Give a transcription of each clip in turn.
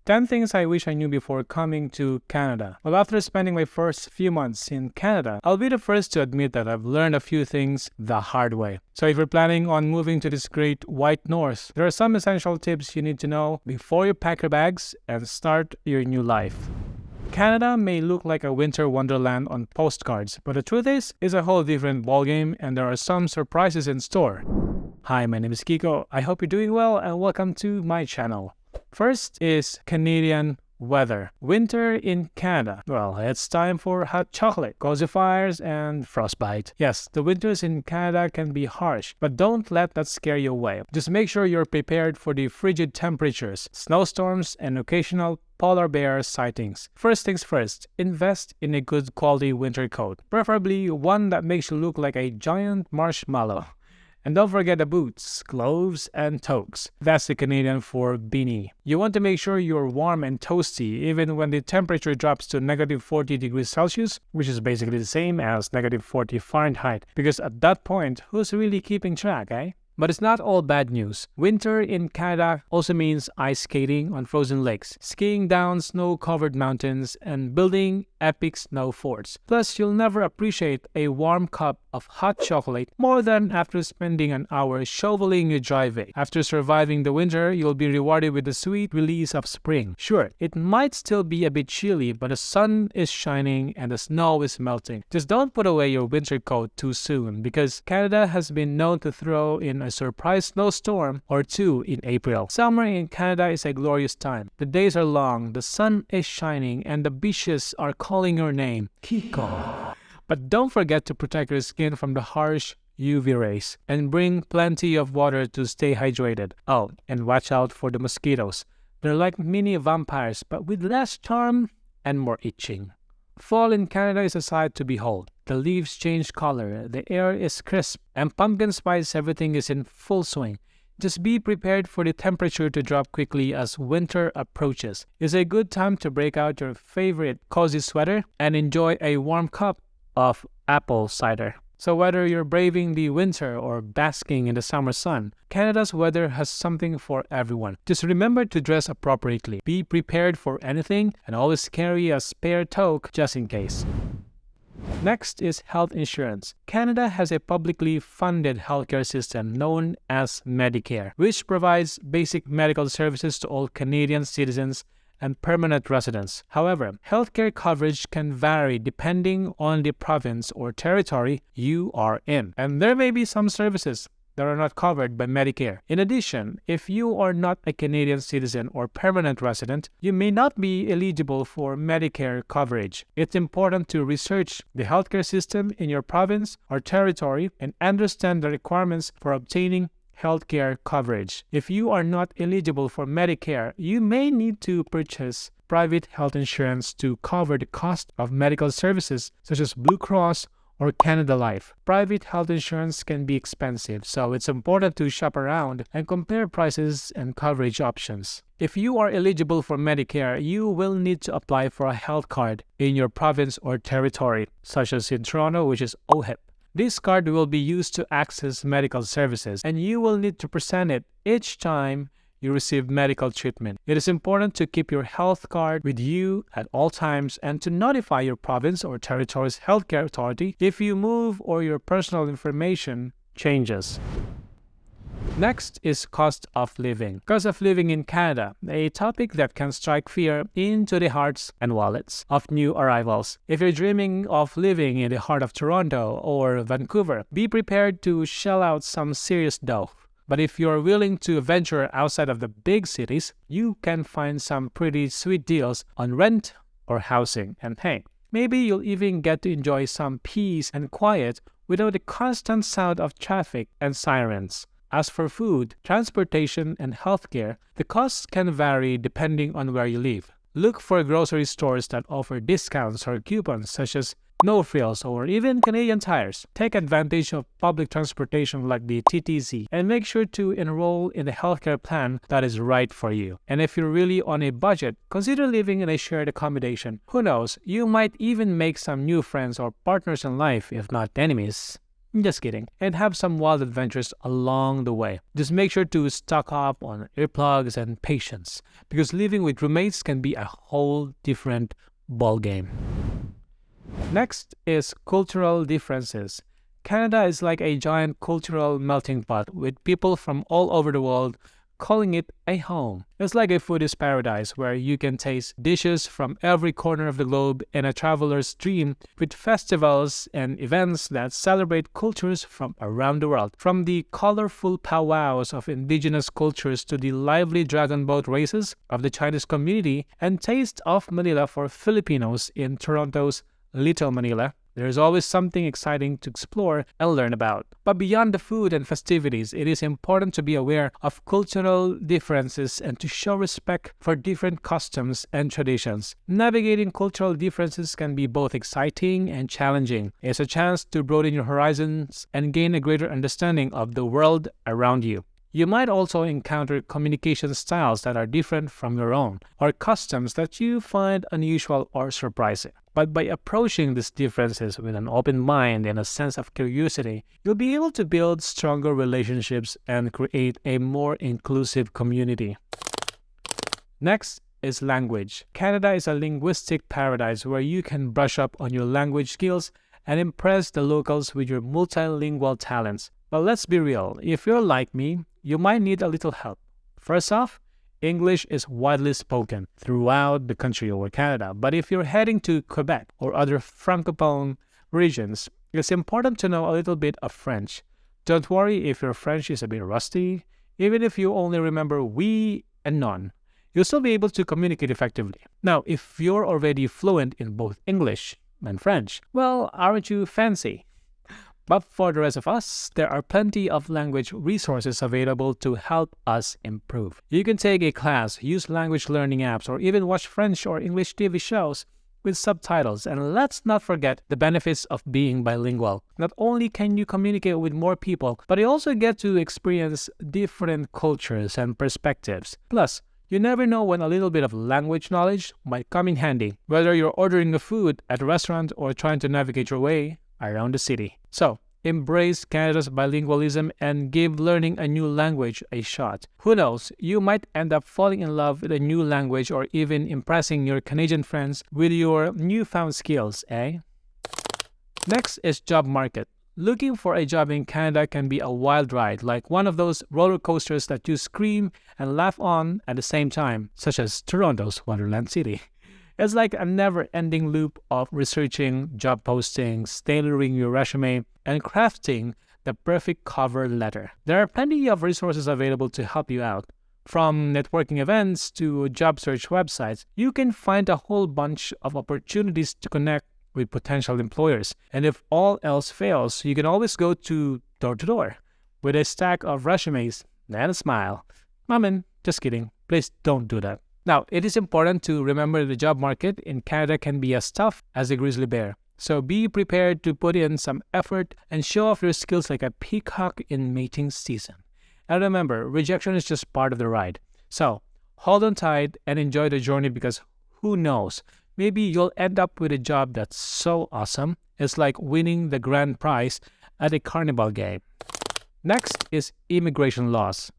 10 things I wish I knew before coming to Canada. Well, after spending my first few months in Canada, I'll be the first to admit that I've learned a few things the hard way. So if you're planning on moving to this great white north, there are some essential tips you need to know before you pack your bags and start your new life. Canada may look like a winter wonderland on postcards, but the truth is, it's a whole different ballgame and there are some surprises in store. Hi, my name is Kiko. I hope you're doing well and welcome to my channel. First is Canadian weather. Winter in Canada. Well, it's time for hot chocolate, cozy fires, and frostbite. Yes, the winters in Canada can be harsh, but don't let that scare you away. Just make sure you're prepared for the frigid temperatures, snowstorms, and occasional polar bear sightings. First things first, invest in a good quality winter coat, preferably one that makes you look like a giant marshmallow. And don't forget the boots, gloves, and toques. That's the Canadian for beanie. You want to make sure you're warm and toasty even when the temperature drops to negative 40 degrees Celsius, which is basically the same as negative 40 Fahrenheit. Because at that point, who's really keeping track, eh? But it's not all bad news. Winter in Canada also means ice skating on frozen lakes, skiing down snow-covered mountains, and building epic snow forts. Plus, you'll never appreciate a warm cup of hot chocolate more than after spending an hour shoveling your driveway. After surviving the winter, you'll be rewarded with the sweet release of spring. Sure, it might still be a bit chilly, but the sun is shining and the snow is melting. Just don't put away your winter coat too soon, because Canada has been known to throw in a surprise snowstorm or two in April. Summer in Canada is a glorious time. The days are long, the sun is shining, and the beaches are calling your name, Kiko. But don't forget to protect your skin from the harsh UV rays and bring plenty of water to stay hydrated. Oh, and watch out for the mosquitoes. They're like mini vampires, but with less charm and more itching. Fall in Canada is a sight to behold. The leaves change color, the air is crisp, and pumpkin spice everything is in full swing. Just be prepared for the temperature to drop quickly as winter approaches. It's a good time to break out your favorite cozy sweater and enjoy a warm cup of apple cider. So whether you're braving the winter or basking in the summer sun, Canada's weather has something for everyone. Just remember to dress appropriately, be prepared for anything, and always carry a spare toque just in case. Next is health insurance. Canada has a publicly funded healthcare system known as Medicare, which provides basic medical services to all Canadian citizens and permanent residents. However, healthcare coverage can vary depending on the province or territory you are in, and there may be some services that are not covered by Medicare. In addition, if you are not a Canadian citizen or permanent resident, you may not be eligible for Medicare coverage. It's important to research the healthcare system in your province or territory and understand the requirements for obtaining healthcare coverage. If you are not eligible for Medicare, you may need to purchase private health insurance to cover the cost of medical services such as Blue Cross or Canada Life. Private health insurance can be expensive, so it's important to shop around and compare prices and coverage options. If you are eligible for Medicare, you will need to apply for a health card in your province or territory, such as in Toronto, which is OHIP. This card will be used to access medical services, and you will need to present it each time you receive medical treatment. It is important to keep your health card with you at all times and to notify your province or territory's healthcare authority if you move or your personal information changes. Next is cost of living. Cost of living in Canada, a topic that can strike fear into the hearts and wallets of new arrivals. If you're dreaming of living in the heart of Toronto or Vancouver, be prepared to shell out some serious dough. But if you're willing to venture outside of the big cities, you can find some pretty sweet deals on rent or housing. And hey, maybe you'll even get to enjoy some peace and quiet without the constant sound of traffic and sirens. As for food, transportation, and healthcare, the costs can vary depending on where you live. Look for grocery stores that offer discounts or coupons such as no frills, or even Canadian Tires. Take advantage of public transportation like the TTC and make sure to enroll in the healthcare plan that is right for you. And if you're really on a budget, consider living in a shared accommodation. Who knows, you might even make some new friends or partners in life, if not enemies. Just kidding. And have some wild adventures along the way. Just make sure to stock up on earplugs and patience, because living with roommates can be a whole different ballgame. Next is cultural differences. Canada is like a giant cultural melting pot with people from all over the world calling it a home. It's like a foodie's paradise where you can taste dishes from every corner of the globe and a traveler's dream, with festivals and events that celebrate cultures from around the world. From the colorful powwows of indigenous cultures to the lively dragon boat races of the Chinese community and Taste of Manila for Filipinos in Toronto's Little Manila, there's always something exciting to explore and learn about. But beyond the food and festivities, it is important to be aware of cultural differences and to show respect for different customs and traditions. Navigating cultural differences can be both exciting and challenging. It's a chance to broaden your horizons and gain a greater understanding of the world around you. You might also encounter communication styles that are different from your own, or customs that you find unusual or surprising. But by approaching these differences with an open mind and a sense of curiosity, you'll be able to build stronger relationships and create a more inclusive community. Next is language. Canada is a linguistic paradise where you can brush up on your language skills and impress the locals with your multilingual talents. But let's be real, if you're like me, you might need a little help. First off, English is widely spoken throughout the country or Canada, but if you're heading to Quebec or other francophone regions, it's important to know a little bit of French. Don't worry if your French is a bit rusty. Even if you only remember oui and non, you'll still be able to communicate effectively. Now, if you're already fluent in both English and French, well, aren't you fancy? But for the rest of us, there are plenty of language resources available to help us improve. You can take a class, use language learning apps, or even watch French or English TV shows with subtitles. And let's not forget the benefits of being bilingual. Not only can you communicate with more people, but you also get to experience different cultures and perspectives. Plus, you never know when a little bit of language knowledge might come in handy, whether you're ordering a food at a restaurant or trying to navigate your way around the city. So, embrace Canada's bilingualism and give learning a new language a shot. Who knows, you might end up falling in love with a new language or even impressing your Canadian friends with your newfound skills, eh? Next is job market. Looking for a job in Canada can be a wild ride, like one of those roller coasters that you scream and laugh on at the same time, such as Toronto's Wonderland City. It's like a never-ending loop of researching job postings, tailoring your resume, and crafting the perfect cover letter. There are plenty of resources available to help you out. From networking events to job search websites, you can find a whole bunch of opportunities to connect with potential employers. And if all else fails, you can always go to door with a stack of resumes and a smile. Maman, just kidding. Please don't do that. Now, it is important to remember the job market in Canada can be as tough as a grizzly bear. So be prepared to put in some effort and show off your skills like a peacock in mating season. And remember, rejection is just part of the ride. So hold on tight and enjoy the journey, because who knows, maybe you'll end up with a job that's so awesome, it's like winning the grand prize at a carnival game. Next is immigration laws.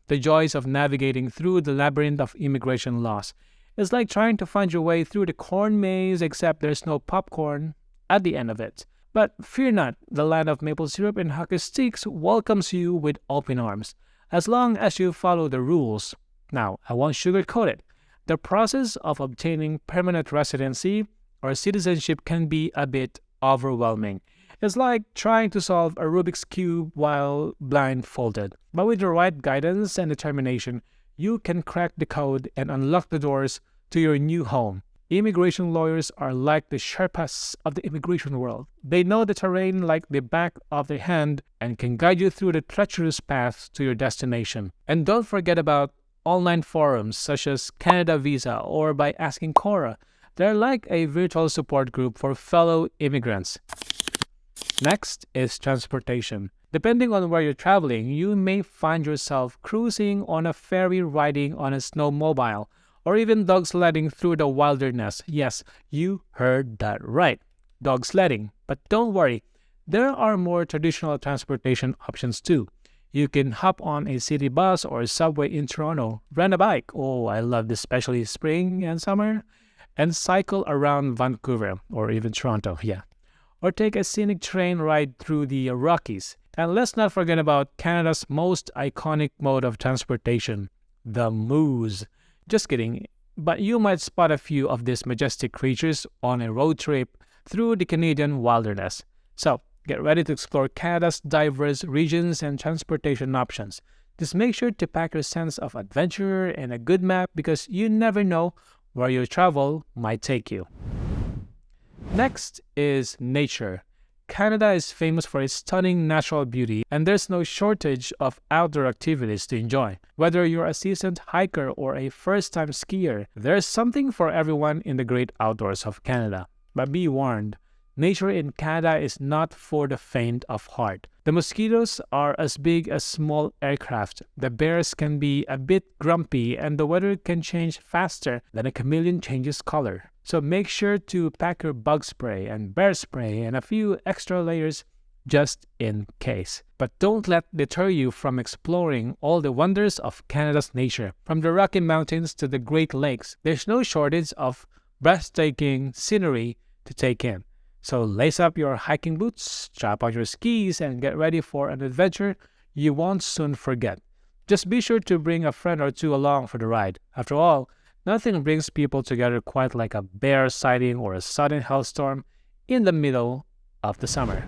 The joys of navigating through the labyrinth of immigration laws. It's like trying to find your way through the corn maze, except there's no popcorn at the end of it. But fear not, the land of maple syrup and hockey sticks welcomes you with open arms, as long as you follow the rules. Now, I won't sugarcoat it. The process of obtaining permanent residency or citizenship can be a bit overwhelming. It's like trying to solve a Rubik's Cube while blindfolded. But with the right guidance and determination, you can crack the code and unlock the doors to your new home. Immigration lawyers are like the Sherpas of the immigration world. They know the terrain like the back of their hand and can guide you through the treacherous path to your destination. And don't forget about online forums such as Canada Visa or by asking Cora. They're like a virtual support group for fellow immigrants. Next is transportation. Depending on where you're traveling, you may find yourself cruising on a ferry, riding on a snowmobile, or even dog sledding through the wilderness. Yes, you heard that right. Dog sledding. But don't worry, there are more traditional transportation options too. You can hop on a city bus or subway in Toronto, rent a bike, oh I love this especially spring and summer, and cycle around Vancouver or even Toronto, yeah. Or take a scenic train ride through the Rockies. And let's not forget about Canada's most iconic mode of transportation, the moose. Just kidding, but you might spot a few of these majestic creatures on a road trip through the Canadian wilderness. So, get ready to explore Canada's diverse regions and transportation options. Just make sure to pack your sense of adventure and a good map because you never know where your travel might take you. Next is nature. Canada is famous for its stunning natural beauty, and there's no shortage of outdoor activities to enjoy. Whether you're a seasoned hiker or a first-time skier, there's something for everyone in the great outdoors of Canada. But be warned, nature in Canada is not for the faint of heart. The mosquitoes are as big as small aircraft, the bears can be a bit grumpy, and the weather can change faster than a chameleon changes color. So make sure to pack your bug spray and bear spray and a few extra layers just in case. But don't let deter you from exploring all the wonders of Canada's nature. From the Rocky Mountains to the Great Lakes, there's no shortage of breathtaking scenery to take in. So lace up your hiking boots, strap on your skis, and get ready for an adventure you won't soon forget. Just be sure to bring a friend or two along for the ride. After all, nothing brings people together quite like a bear sighting or a sudden hailstorm in the middle of the summer.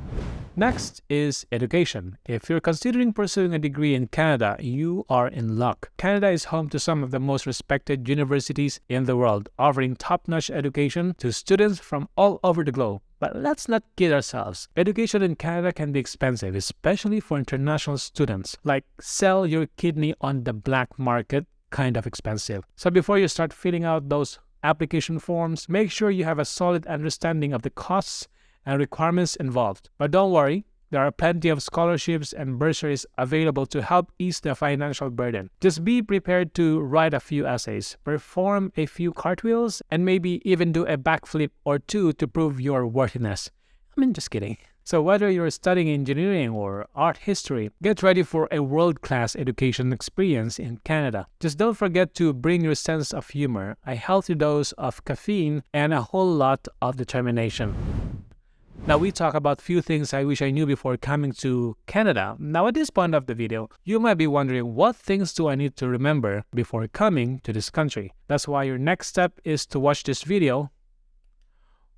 Next is education. If you're considering pursuing a degree in Canada, you are in luck. Canada is home to some of the most respected universities in the world, offering top-notch education to students from all over the globe. But let's not kid ourselves. Education in Canada can be expensive, especially for international students. Like sell your kidney on the black market, kind of expensive. So before you start filling out those application forms, make sure you have a solid understanding of the costs and requirements involved. But don't worry, there are plenty of scholarships and bursaries available to help ease the financial burden. Just be prepared to write a few essays, perform a few cartwheels, and maybe even do a backflip or two to prove your worthiness. Just kidding. So whether you're studying engineering or art history, get ready for a world-class education experience in Canada. Just don't forget to bring your sense of humor, a healthy dose of caffeine, and a whole lot of determination. Now we talk about few things I wish I knew before coming to Canada. Now at this point of the video, you might be wondering what things do I need to remember before coming to this country. That's why your next step is to watch this video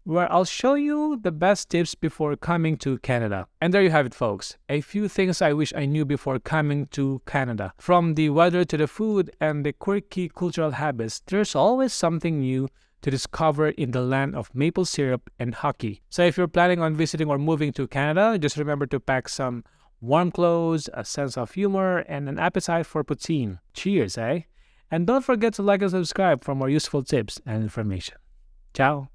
where I'll show you the best tips before coming to Canada. And there you have it, folks. A few things I wish I knew before coming to Canada. From the weather to the food and the quirky cultural habits, there's always something new to discover in the land of maple syrup and hockey. So if you're planning on visiting or moving to Canada, just remember to pack some warm clothes, a sense of humor, and an appetite for poutine. Cheers, eh? And don't forget to like and subscribe for more useful tips and information. Ciao!